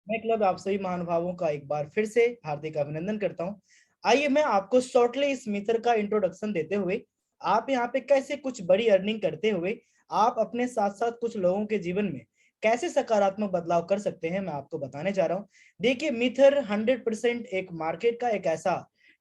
मैं क्लब आप सभी महानुभावों का एक बार फिर से हार्दिक अभिनंदन करता हूं। आइए मैं आपको शॉर्टली इस मित्र का इंट्रोडक्शन देते हुए, आप यहाँ पे कैसे कुछ बड़ी अर्निंग करते हुए आप अपने साथ साथ कुछ लोगों के जीवन में कैसे सकारात्मक बदलाव कर सकते हैं, मैं आपको बताने जा रहा हूँ। देखिए, मिथर 100% एक मार्केट का एक ऐसा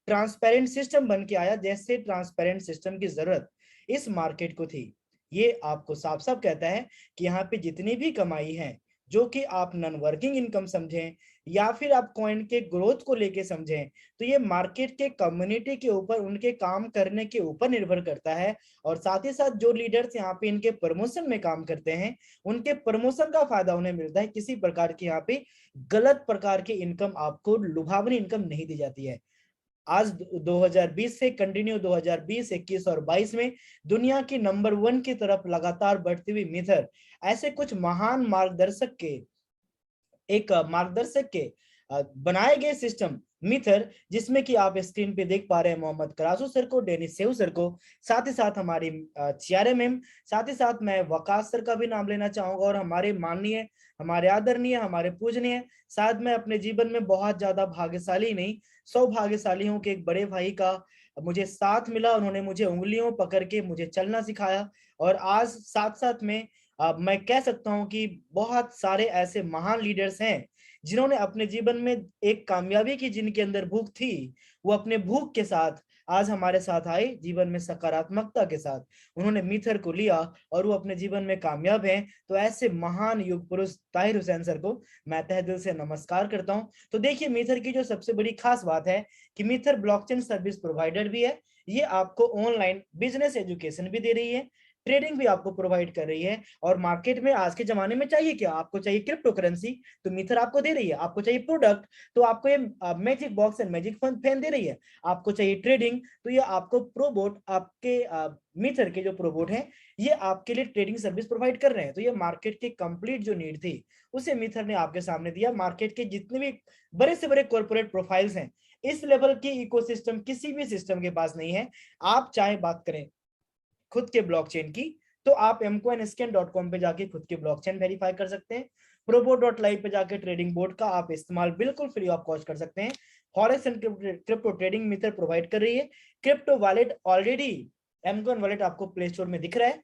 ट्रांसपेरेंट सिस्टम बन के आया जैसे ट्रांसपेरेंट सिस्टम की जरूरत इस मार्केट को थी। ये आपको साफ साफ कहता है कि यहाँ पे जितनी भी कमाई है, जो कि आप नॉन वर्किंग इनकम समझें या फिर आप कॉइन के ग्रोथ को लेके समझें, तो ये मार्केट के कम्युनिटी के ऊपर, उनके काम करने के ऊपर निर्भर करता है। और साथ ही साथ जो लीडर्स यहाँ पे इनके प्रमोशन में काम करते हैं, उनके प्रमोशन का फायदा उन्हें मिलता है। किसी प्रकार की यहाँ पे गलत प्रकार की इनकम, आपको लुभावनी इनकम नहीं दी जाती है। आज 2020 से कंटिन्यू 2020, 21 और 22 में दुनिया की नंबर 1 की तरफ लगातार बढ़ती हुई मिथर ऐसे कुछ महान मार्गदर्शक के बनाए गए सिस्टम मिथर, जिसमें कि आप स्क्रीन पे देख पा रहे हैं मोहम्मद करासू सर को, डेनिस सेव सर को, साथ ही साथ हमारी चियारे मैम, साथ ही साथ मैं वकास सर का भी नाम लेना चाहूंगा, और हमारे माननीय, हमारे आदरणीय, हमारे पूजनीय, शायद मैं अपने जीवन में बहुत ज्यादा भाग्यशाली नहीं, सौभाग्यशाली हूं कि एक बड़े भाई का मुझे साथ मिला। उन्होंने मुझे उंगलियों पकड़ के मुझे चलना सिखाया। और आज साथ साथ में मैं कह सकता हूं कि बहुत सारे ऐसे महान लीडर्स हैं जिन्होंने अपने जीवन में एक कामयाबी की, जिनके अंदर भूख थी, वो अपने भूख के साथ आज हमारे साथ आए, जीवन में सकारात्मकता के साथ उन्होंने मिथर को लिया और वो अपने जीवन में कामयाब हैं। तो ऐसे महान युग पुरुष ताहिर हुसैन सर को मैं तहे दिल से नमस्कार करता हूं। तो देखिए, मिथर की जो सबसे बड़ी खास बात है कि मिथर ब्लॉकचेन सर्विस प्रोवाइडर भी है। ये आपको ऑनलाइन बिजनेस एजुकेशन भी दे रही है, ट्रेडिंग भी आपको प्रोवाइड कर रही है। और मार्केट में आज के जमाने में चाहिए क्या, आपको चाहिए क्रिप्टो करेंसी, तो मिथर आपको दे रही है। आपको चाहिए प्रोडक्ट, तो आपको ये magic box and magic fan दे रही है। आपको चाहिए ट्रेडिंग, तो ये आपको प्रोबोट, आपके मिथर के जो प्रोबोट हैं, ये आपके लिए ट्रेडिंग सर्विस प्रोवाइड कर रहे हैं। तो ये मार्केट की कंप्लीट जो नीड थी, उसे मिथर ने आपके सामने दिया। मार्केट के जितने भी बड़े से बड़े कॉर्पोरेट प्रोफाइल्स हैं, इस लेवल की इकोसिस्टम किसी भी सिस्टम के पास नहीं है। आप चाहे बात करें खुद के ब्लॉकचेन की, तो आप mcoinscan.com पे जाके खुद के ब्लॉकचेन वेरीफाई कर सकते हैं। प्रोबो.live पे जाके ट्रेडिंग बोर्ड का आप इस्तेमाल बिल्कुल फ्री ऑफ कॉस्ट कर सकते हैं। फॉरेक्स एंड क्रिप्टो ट्रेडिंग मिथर प्रोवाइड कर रही है। Crypto wallet already, mcoin wallet आपको प्ले स्टोर में दिख रहा है।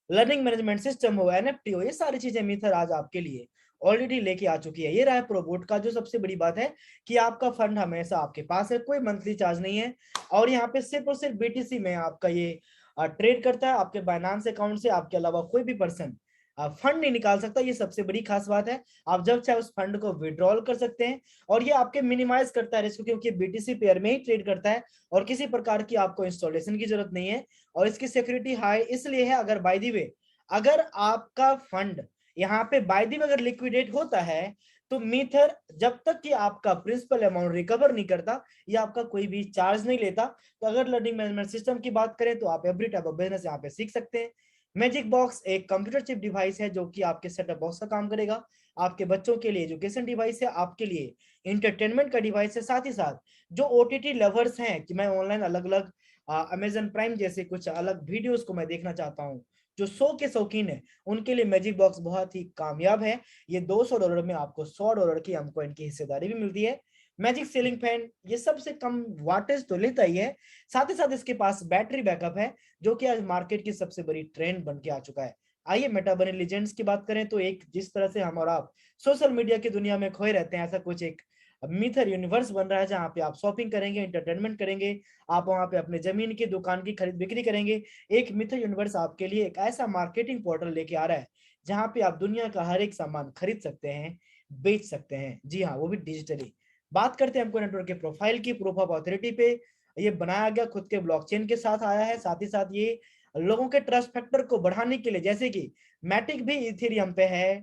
लर्निंग मैनेजमेंट सिस्टम हो, एनएफटी हो, ये सारी चीजें मिथर आज आपके लिए ऑलरेडी लेके आ चुकी है। ये रहा है प्रोबोट का जो सबसे बड़ी बात है कि आपका फंड हमेशा आपके पास है, कोई मंथली चार्ज नहीं है। और यहाँ पे सिर्फ और सिर्फ बीटीसी में आपका ये ट्रेड करता है। आपके बाइनांस अकाउंट से आपके अलावा कोई भी पर्सन फंड नहीं निकाल सकता। ये सबसे बड़ी खास बात है। आप जब चाहे उस फंड को विड्रॉल कर सकते हैं। और ये आपके मिनिमाइज करता है रिस्क, क्योंकि बीटीसी पेयर में ही ट्रेड करता है और किसी प्रकार की आपको इंस्टॉलेशन की जरूरत नहीं है। और इसकी सिक्योरिटी हाई इसलिए है, अगर बाय द वे अगर आपका फंड यहाँ पे बाय द वे अगर लिक्विडेट होता है, तो मिथर जब तक कि आपका प्रिंसिपल अमाउंट रिकवर नहीं करता, या आपका कोई भी चार्ज नहीं लेता। तो अगर लर्निंग मैनेजमेंट सिस्टम की बात करें, तो आप एवरी टाइप ऑफ बिजनेस यहाँ पे सीख सकते हैं। मैजिक बॉक्स एक कंप्यूटर चिप डिवाइस है जो कि आपके सेटअप बॉक्स का काम करेगा। आपके बच्चों के लिए एजुकेशन डिवाइस है, आपके लिए इंटरटेनमेंट का डिवाइस है। साथ ही साथ जो ओटीटी लवर्स हैं, कि मैं ऑनलाइन अलग अलग अमेजन प्राइम जैसे कुछ अलग वीडियोस को मैं देखना चाहता हूँ, जो शो के शौकीन है, उनके लिए मैजिक बॉक्स बहुत ही कामयाब है। ये $200 में आपको $100 की हमकॉइन की हिस्सेदारी भी मिलती है। मैजिक सीलिंग फैन ये सबसे कम वाटेज तो लेता ही है, साथ ही साथ इसके पास बैटरी बैकअप है, जो कि आज मार्केट की सबसे बड़ी ट्रेंड बन के आ चुका है। आइए मेटाबनी लीजेंड्स की बात करें, तो एक जिस तरह से हम और आप सोशल मीडिया की दुनिया में खोए रहते हैं, ऐसा कुछ एक मिथर यूनिवर्स बन रहा है, जहां पे आप शॉपिंग करेंगे, एंटरटेनमेंट करेंगे, आप वहां पे अपने जमीन की दुकान की खरीद बिक्री करेंगे। एक मिथर यूनिवर्स आपके लिए एक ऐसा मार्केटिंग पोर्टल लेके आ रहा है, जहां पे आप दुनिया का हर एक सामान खरीद सकते हैं, बेच सकते हैं। जी हाँ, वो भी डिजिटली। बात करते हैं हमको नेटवर्क के प्रोफाइल की, प्रूफ ऑफ ऑथोरिटी पे ये बनाया गया खुद के ब्लॉकचेन के साथ आया है। साथ ही साथ ये लोगों के ट्रस्ट फैक्टर को बढ़ाने के लिए, जैसे कि मैटिक भी इथेरियम पे है,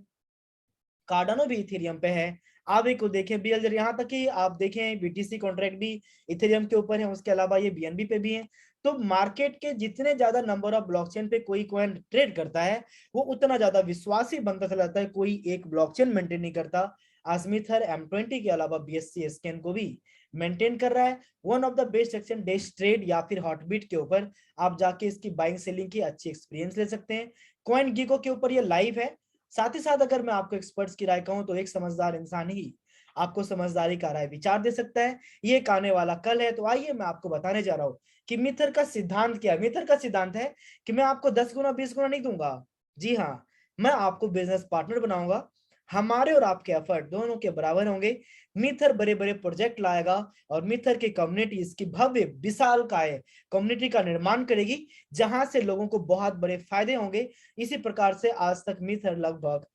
कार्डानो भी इथेरियम पे है, आवे को देखें बीएलजेड, यहाँ तक कि आप देखें बीटीसी कॉन्ट्रैक्ट भी इथेरियम के ऊपर है। उसके अलावा ये बीएनबी पे भी है। तो मार्केट के जितने ज्यादा नंबर ऑफ ब्लॉकचेन पे कोई कॉइन ट्रेड करता है, वो उतना ज्यादा विश्वासी बनता चला जाता है। कोई एक ब्लॉकचेन मेंटेन नहीं करता। आस्मिथर M20 के अलावा बीएससी स्कैन को भी मेंटेन कर रहा है। One of the best action dash trade या फिर हॉटबीट के ऊपर आप जाके इसकी बाइंग सेलिंग की अच्छी एक्सपीरियंस ले सकते हैं। कॉइन गीको के ऊपर ये लाइव है। साथ ही साथ अगर मैं आपको एक्सपर्ट्स की राय कहूं तो एक समझदार इंसान ही आपको समझदारी का राय विचार दे सकता है। ये एक आने वाला कल है। तो आइए मैं आपको बताने जा रहा हूँ कि मिथर का सिद्धांत क्या है। मिथर का सिद्धांत है कि मैं आपको 10 गुना 20 गुना नहीं दूंगा। जी हाँ, मैं आपको बिजनेस पार्टनर बनाऊंगा। हमारे और आपके एफर्ट दोनों के बराबर होंगे। मिथर बड़े बड़े प्रोजेक्ट लाएगा और मिथर की कम्युनिटी इसकी भव्य विशाल काय कम्युनिटी का निर्माण करेगी, जहां से लोगों को बहुत बड़े फायदे होंगे। इसी प्रकार से आज तक मिथर लगभग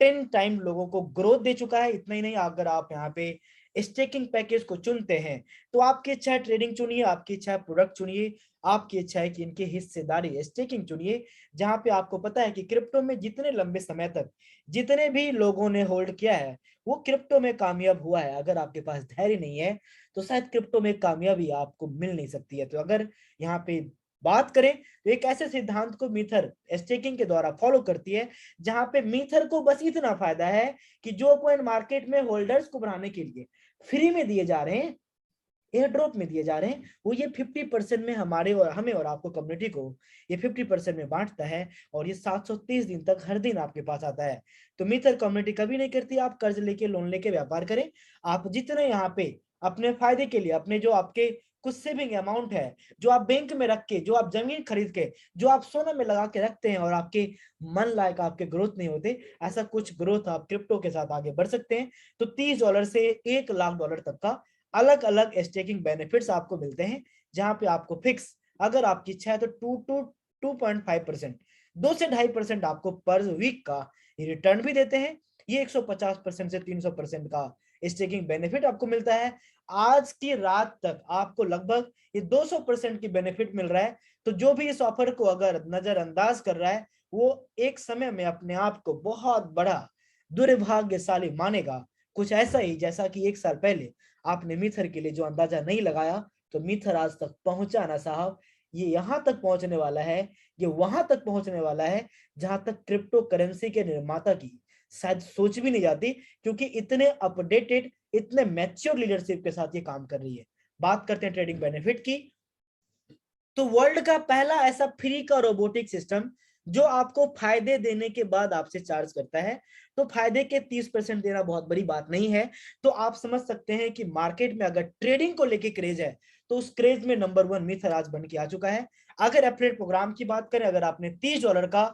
10 टाइम लोगों को ग्रोथ दे चुका है। इतना ही नहीं, अगर आप यहाँ पे स्टेकिंग पैकेज को चुनते हैं तो आपकी इच्छा है ट्रेडिंग चुनिए, आपकी इच्छा है प्रोडक्ट चुनिए, आपकी इच्छा है कि इनकी हिस्सेदारी स्टेकिंग चुनिए, जहां पे आपको पता है कि क्रिप्टो में जितने लंबे समय तक जितने भी लोगों ने होल्ड किया है वो क्रिप्टो में कामयाब हुआ है। अगर आपके पास धैर्य नहीं है तो शायद क्रिप्टो में कामयाबी आपको मिल नहीं सकती है। तो अगर यहाँ पे बात करें तो एक ऐसे सिद्धांत को मिथर स्टेकिंग के द्वारा फॉलो करती है, जहां पे मिथर को बस इतना फायदा है कि जो कॉइन मार्केट में होल्डर्स को बढ़ाने के लिए फ्री में दिए जा रहे हैं, एयर ड्रॉप में दिए जा रहे हैं, वो ये 50% में हमारे और हमें और आपको कम्युनिटी को ये 50% में बांटता है और ये 730 दिन तक हर दिन आपके पास आता है। तो मिथर कम्युनिटी कभी नहीं करती आप कर्ज लेके लोन लेके व्यापार करें। आप जितने यहाँ पे अपने फायदे के लिए अपने जो आपके कुछ सेविंग अमाउंट है, जो आप बैंक में रख के, जो आप जमीन खरीद के, जो आप सोना में लगा के रखते हैं और आपके मन लायक आपके ग्रोथ नहीं होते, ऐसा कुछ ग्रोथ आप क्रिप्टो के साथ आगे बढ़ सकते हैं। तो $30 से $1 लाख तक का अलग अलग स्टेकिंग बेनिफिट्स आपको मिलते हैं, जहां पे आपको फिक्स अगर आपकी इच्छा है तो 2 to 2.5%, 2 से 2.5% आपको पर वीक का रिटर्न भी देते हैं। ये 150% से 300% का स्टेकिंग बेनिफिट आपको मिलता है। आज की रात तक आपको लगभग ये 200% की बेनिफिट मिल रहा है। तो जो भी इस ऑफर को अगर नजरअंदाज कर रहा है वो एक समय में अपने आप को बहुत बड़ा दुर्भाग्यशाली मानेगा। कुछ ऐसा ही जैसा कि 1 साल पहले आपने मिथर के लिए जो अंदाजा नहीं लगाया, तो मिथर आज तक पहुंचा ना साहब। ये यहां तक पहुंचने वाला है, ये वहां तक पहुंचने वाला है जहां तक क्रिप्टो करेंसी के निर्माता की शायद सोच भी नहीं जाती, क्योंकि इतने अपडेटेड इतने मैच्योर लीडरशिप के साथ ये काम कर रही है। बात करते हैं ट्रेडिंग बेनिफिट की। तो वर्ल्ड का पहला ऐसा फ्री का रोबोटिक सिस्टम जो आपको फायदे देने के बाद आपसे चार्ज करता है। तो फायदे के 30% देना बहुत बड़ी बात नहीं है। तो आप समझ सकते हैं कि मार्केट में अगर ट्रेडिंग को लेके क्रेज है तो उस क्रेज में नंबर 1 मिथर आज बन के आ चुका है। अगर एफिलिएट प्रोग्राम की बात करें, अगर आपने $30 का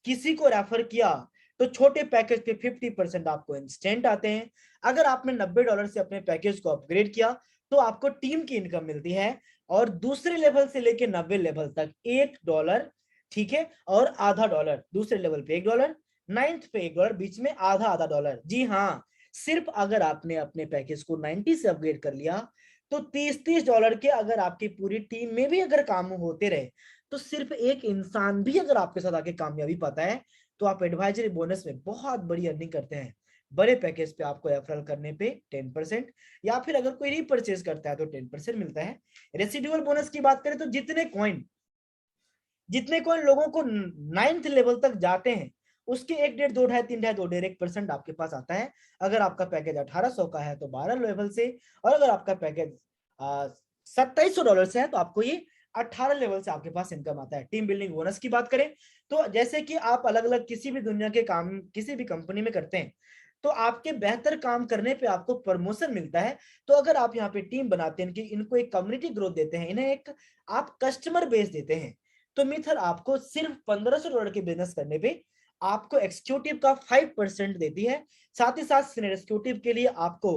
किसी को रेफर किया तो छोटे पैकेज पे 50% आपको इंस्टेंट आते हैं। अगर आपने $90 से अपने पैकेज को अपग्रेड किया तो आपको टीम की इनकम मिलती है और दूसरे लेवल से लेके 90 लेवल तक $1, ठीक है, और आधा डॉलर। दूसरे लेवल पे $1, नाइन्थ पे $1, बीच में आधा आधा डॉलर। जी हाँ, सिर्फ अगर आपने अपने पैकेज को 90 से अपग्रेड कर लिया तो $30 के अगर आपकी पूरी टीम में भी अगर काम होते रहे तो सिर्फ एक इंसान भी अगर आपके साथ आके कामयाबी पाता है तो आप एडवाइजरी बोनस में बहुत बड़ी अर्निंग करते हैं। बड़े पैकेज पे आपको रेफरल करने पे 10%, या फिर अगर कोई रीपरचेज करता है तो 10% मिलता है। रेसिडुअल बोनस की बात करें तो जितने कॉइन लोगों को 9th लेवल तक जाते हैं उसके 1.5 2.5 3.5 2.5 1% आपके पास आता है। अगर आपका पैकेज 1800 का है तो 12 लेवल से, और अगर आपका पैकेज $2700 से है तो आपको ये 18 लेवल से आपके पास इनकम आता है। टीम बिल्डिंग बोनस की बात करें तो जैसे कि आप अलग अलग किसी भी दुनिया के काम किसी भी कंपनी में करते हैं तो आपके बेहतर काम करने पे आपको प्रमोशन मिलता है। तो अगर आप यहाँ पे टीम बनाते हैं कि इनको एक कम्युनिटी ग्रोथ देते हैं, इन्हें एक आप कस्टमर बेस देते हैं, तो मिथर आपको सिर्फ $1500 के बिजनेस करने पे आपको एक्सिक्यूटिव का 5% देती है। साथ ही साथ सीनियर एक्सिक्यूटिव के लिए आपको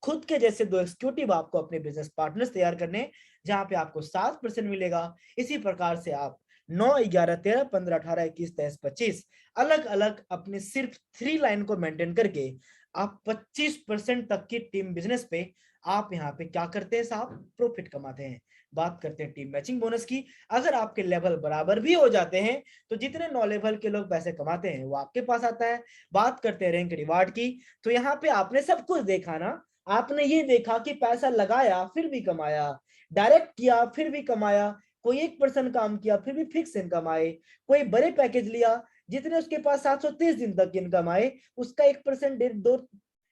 खुद के जैसे 2 एक्सिक्यूटिव आपको अपने बिजनेस पार्टनर्स तैयार करने, जहां पे आपको 7% मिलेगा। इसी प्रकार से आप 9 11 13 15 18 21 23 25 अलग अलग अपने सिर्फ 3 लाइन को मेंटेन करके आप 25% तक की टीम बिजनेस पे आप यहाँ पे क्या करते हैं साहब, प्रॉफिट कमाते हैं। बात करते हैं टीम मैचिंग बोनस की। अगर आपके लेवल बराबर भी हो जाते हैं तो जितने 9 लेवल के लोग पैसे कमाते हैं वो आपके पास आता है। बात करते हैं रैंक रिवार्ड की। तो यहाँ पे आपने सब कुछ देखा ना, आपने ये देखा कि पैसा लगाया फिर भी कमाया, डायरेक्ट किया फिर भी कमाया, कोई 1% काम किया फिर भी फिक्स इनकम आए, कोई बड़े पैकेज लिया जितने उसके पास 730 दिन तक इनकम आए उसका 1% 1.5 2,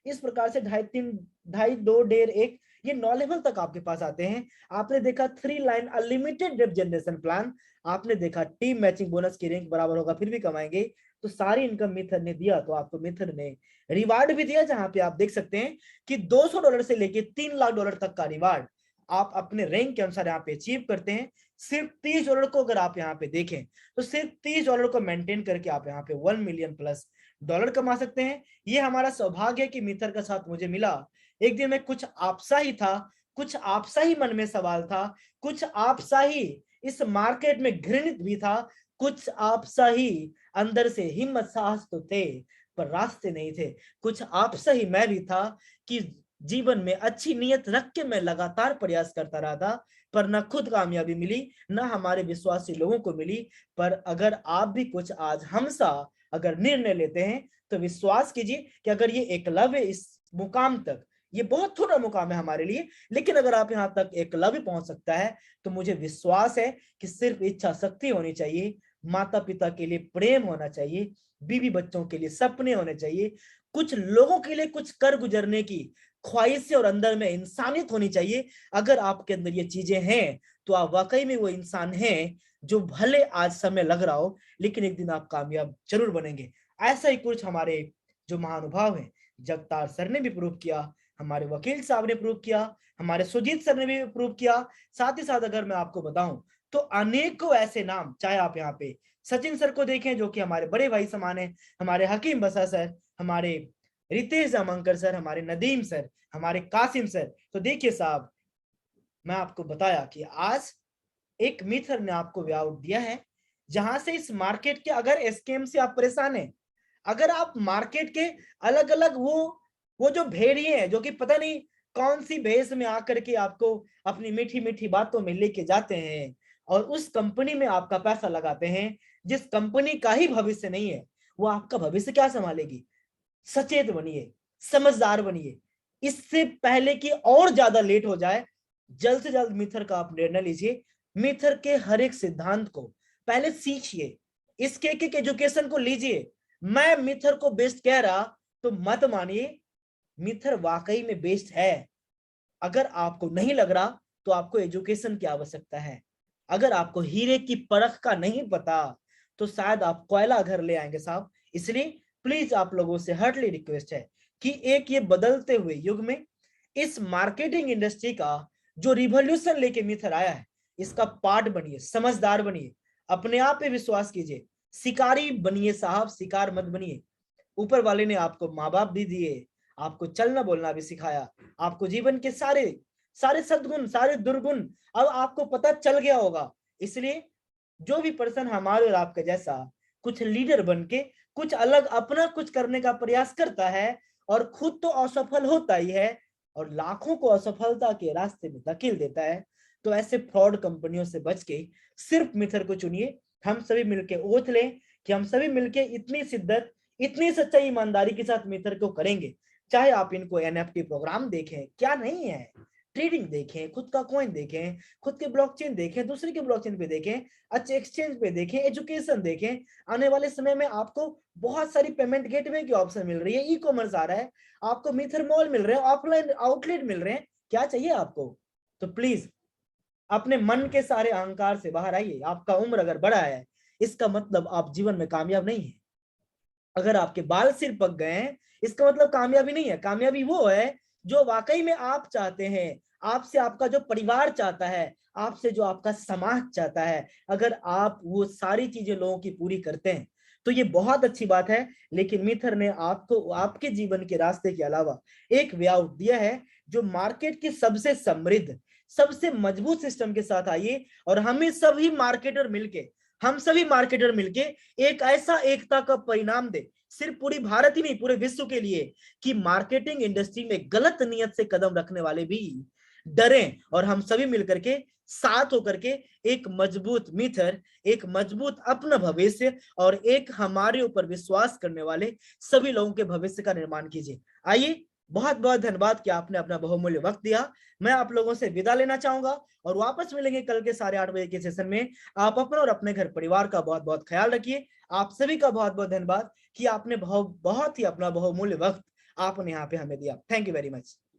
इस प्रकार से 2.5 3 2.5 2 1.5 ये 9 लेवल तक आपके पास आते हैं। आपने देखा 3 line unlimited depth generation plan, आपने देखा टीम मैचिंग बोनस की रैंक बराबर होगा फिर भी कमाएंगे, तो सारी इनकम मिथर ने दिया, तो आपको मिथर ने रिवार्ड भी दिया, जहां पे आप देख सकते हैं कि $200 से लेके $3 लाख तक का रिवार्ड आप अपने रैंक के अनुसार यहाँ पे अचीव करते हैं। सिर्फ $30 को अगर आप यहाँ पे देखें तो सिर्फ $30 को मेंटेन करके आप यहाँ पे $1 मिलियन प्लस कमा सकते हैं। ये हमारा सौभाग्य है कि मिथर का साथ मुझे मिला। एक दिन में कुछ आपसा ही था, कुछ आपसा ही मन में सवाल था, कुछ आपसा ही इस मार्केट में घृणित भी था, कुछ आपसा ही अंदर से हिम्मत साहस तो थे पर रास्ते नहीं थे। कुछ आपसा ही मैं भी था कि जीवन में अच्छी नीयत रख के मैं लगातार प्रयास करता रहा था, पर न खुद कामयाबी मिली न हमारे विश्वासी लोगों को मिली। पर अगर आप भी कुछ आज हमसा अगर निर्णय लेते हैं तो विश्वास कीजिए कि अगर ये एकलव्य इस मुकाम तक, ये बहुत थोड़ा मुकाम है हमारे लिए, लेकिन अगर आप यहाँ तक एकलव्य पहुंच सकता है तो मुझे विश्वास है कि सिर्फ इच्छा शक्ति होनी चाहिए, माता पिता के लिए प्रेम होना चाहिए, बीवी बच्चों के लिए सपने होने चाहिए, कुछ लोगों के लिए कुछ कर गुजरने की ख्वाहिशें और अंदर में इंसानियत होनी चाहिए। अगर आपके अंदर ये चीजें हैं तो आप वाकई में वो इंसान हैं जो भले आज समय लग रहा हो लेकिन एक दिन आप कामयाब जरूर बनेंगे। ऐसा ही कुछ हमारे जो महानुभाव हैं, जगतार सर ने भी प्रूव किया, हमारे वकील साहब ने प्रूव किया, हमारे सुजीत सर ने भी प्रूव किया। साथ ही साथ अगर मैं आपको बताऊं तो अनेकों ऐसे नाम, चाहे आप यहाँ पे सचिन सर को देखें जो कि हमारे बड़े भाई समान है, हमारे हकीम बसा सर, हमारे रितेश अमंकर सर, हमारे नदीम सर, हमारे कासिम सर। तो देखिए साहब, मैं आपको बताया कि आज एक मिथर ने आपको वे आउट दिया है, जहां से इस मार्केट के अगर स्कैम से आप परेशान हैं, अगर आप मार्केट के अलग अलग वो जो भेड़िए हैं जो कि पता नहीं कौन सी भेष में आकर के आपको अपनी मीठी मीठी बातों में लेके जाते हैं और उस कंपनी में आपका पैसा लगाते हैं जिस कंपनी का ही भविष्य नहीं है, वो आपका भविष्य क्या संभालेगी। सचेत बनिए, समझदार बनिए, इससे पहले कि और ज्यादा लेट हो जाए, जल्द से जल्द मिथर का आप निर्णय लीजिए। मिथर के हर एक सिद्धांत को पहले सीखिए, इसके एक एजुकेशन को लीजिए। मैं मिथर को बेस्ट कह रहा तो मत मानिए, मिथर वाकई में बेस्ट है। अगर आपको नहीं लग रहा तो आपको एजुकेशन की आवश्यकता है। अगर आपको हीरे की परख का नहीं पता तो शायद आप कोयला घर ले आएंगे साहब। इसलिए प्लीज आप लोगों से हार्टली रिक्वेस्ट है कि एक ये बदलते हुए युग में इस मार्केटिंग इंडस्ट्री का जो रिवॉल्यूशन लेके मिथर आया है, इसका पार्ट बनिए, समझदार बनिए, अपने आप पे विश्वास कीजिए, शिकारी बनिए साहब, शिकार मत बनिए। ऊपर वाले ने आपको माँ बाप भी दिए, आपको चलना बोलना भी सिखाया, आपको जीवन के सारे सारे सद्गुण सारे दुर्गुण अब आपको पता चल गया होगा। इसलिए जो भी पर्सन हमारे और आपके जैसा कुछ लीडर बन के कुछ अलग अपना कुछ करने का प्रयास करता है और खुद तो असफल होता ही है और लाखों को असफलता के रास्ते में धकेल देता है, तो ऐसे फ्रॉड कंपनियों से बच के सिर्फ मिथर को चुनिए। हम सभी मिलके ओथ लें कि हम सभी मिलके इतनी शिद्दत, इतनी सच्चाई, ईमानदारी के साथ मिथर को करेंगे। चाहे आप इनको एनएफटी प्रोग्राम देखें, क्या नहीं है, ट्रेडिंग देखें, खुद का कॉइन देखें, खुद के ब्लॉकचेन देखें, दूसरे के ब्लॉकचेन पे देखें, अच्छे एक्सचेंज पे देखें, एजुकेशन देखें। आने वाले समय में आपको बहुत सारी पेमेंट गेटवे की ऑप्शन मिल रही है, ई कॉमर्स आ रहा है, आपको मिथर मॉल मिल रहे हैं, ऑफलाइन आउटलेट मिल रहे हैं, क्या चाहिए आपको। तो प्लीज अपने मन के सारे अहंकार से बाहर आइए। आपका उम्र अगर बड़ा है इसका मतलब आप जीवन में कामयाब नहीं है। अगर आपके बाल सिर पक गए हैं इसका मतलब कामयाबी नहीं है। कामयाबी वो है जो वाकई में आप चाहते हैं, आपसे आपका जो परिवार चाहता है, आपसे जो आपका समाज चाहता है। अगर आप वो सारी चीजें लोगों की पूरी करते हैं तो ये बहुत अच्छी बात है। लेकिन मिथर ने आपको आपके जीवन के रास्ते के अलावा एक वे आउट दिया है जो मार्केट के सबसे समृद्ध, सबसे मजबूत सिस्टम के साथ आइए और हम सभी मार्केटर मिलके एक ऐसा एकता का परिणाम दे, सिर्फ पूरी भारत ही नहीं पूरे विश्व के लिए, कि मार्केटिंग इंडस्ट्री में गलत नियत से कदम रखने वाले भी डरें और हम सभी मिलकर के साथ होकर के एक मजबूत मिथर, एक मजबूत अपना भविष्य और एक हमारे ऊपर विश्वास करने वाले सभी लोगों के भविष्य का निर्माण कीजिए। आइए, बहुत बहुत धन्यवाद कि आपने अपना बहुमूल्य वक्त दिया। मैं आप लोगों से विदा लेना चाहूंगा और वापस मिलेंगे कल के 8:30 के सेशन में। आप अपना और अपने घर परिवार का बहुत बहुत ख्याल रखिए। आप सभी का बहुत बहुत धन्यवाद कि आपने बहुत ही अपना बहुमूल्य वक्त आपने यहाँ पे हमें दिया। Thank you very much.